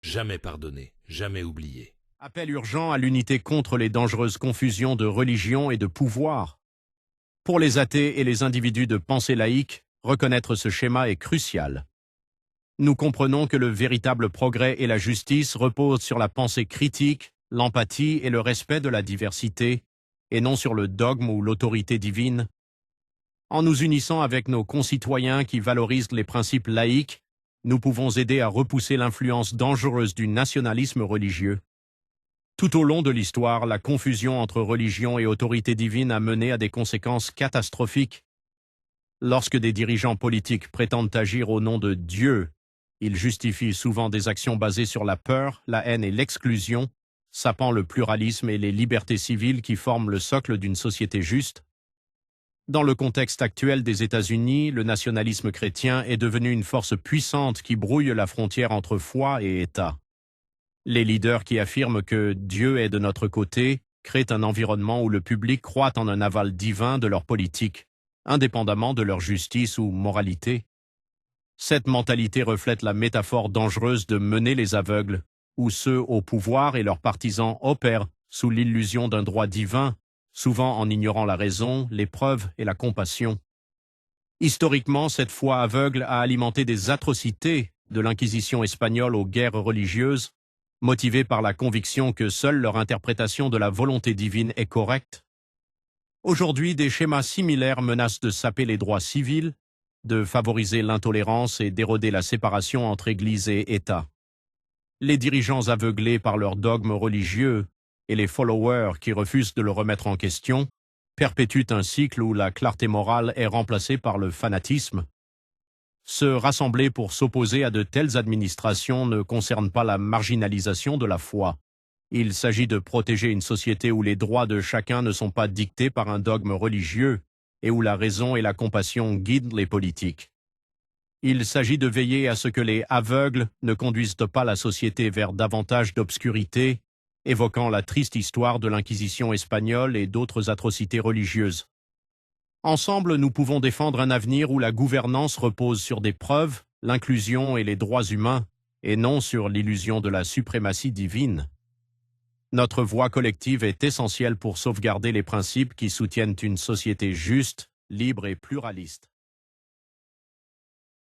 Jamais pardonné, jamais oublié. Appel urgent à l'unité contre les dangereuses confusions de religion et de pouvoir. Pour les athées et les individus de pensée laïque, reconnaître ce schéma est crucial. Nous comprenons que le véritable progrès et la justice reposent sur la pensée critique, l'empathie et le respect de la diversité, et non sur le dogme ou l'autorité divine. En nous unissant avec nos concitoyens qui valorisent les principes laïques, nous pouvons aider à repousser l'influence dangereuse du nationalisme religieux. Tout au long de l'histoire, la confusion entre religion et autorité divine a mené à des conséquences catastrophiques. Lorsque des dirigeants politiques prétendent agir au nom de Dieu, ils justifient souvent des actions basées sur la peur, la haine et l'exclusion, sapant le pluralisme et les libertés civiles qui forment le socle d'une société juste. Dans le contexte actuel des États-Unis, le nationalisme chrétien est devenu une force puissante qui brouille la frontière entre foi et État. Les leaders qui affirment que Dieu est de notre côté créent un environnement où le public croit en un aval divin de leur politique, indépendamment de leur justice ou moralité. Cette mentalité reflète la métaphore dangereuse de mener les aveugles, où ceux au pouvoir et leurs partisans opèrent sous l'illusion d'un droit divin, souvent en ignorant la raison, les preuves et la compassion. Historiquement, cette foi aveugle a alimenté des atrocités, de l'Inquisition espagnole aux guerres religieuses, motivées par la conviction que seule leur interprétation de la volonté divine est correcte. Aujourd'hui, des schémas similaires menacent de saper les droits civils, de favoriser l'intolérance et d'éroder la séparation entre Église et État. Les dirigeants aveuglés par leurs dogmes religieux et les followers qui refusent de le remettre en question perpétuent un cycle où la clarté morale est remplacée par le fanatisme. Se rassembler pour s'opposer à de telles administrations ne concerne pas la marginalisation de la foi. Il s'agit de protéger une société où les droits de chacun ne sont pas dictés par un dogme religieux et où la raison et la compassion guident les politiques. Il s'agit de veiller à ce que les aveugles ne conduisent pas la société vers davantage d'obscurité, évoquant la triste histoire de l'Inquisition espagnole et d'autres atrocités religieuses. Ensemble, nous pouvons défendre un avenir où la gouvernance repose sur des preuves, l'inclusion et les droits humains, et non sur l'illusion de la suprématie divine. Notre voix collective est essentielle pour sauvegarder les principes qui soutiennent une société juste, libre et pluraliste.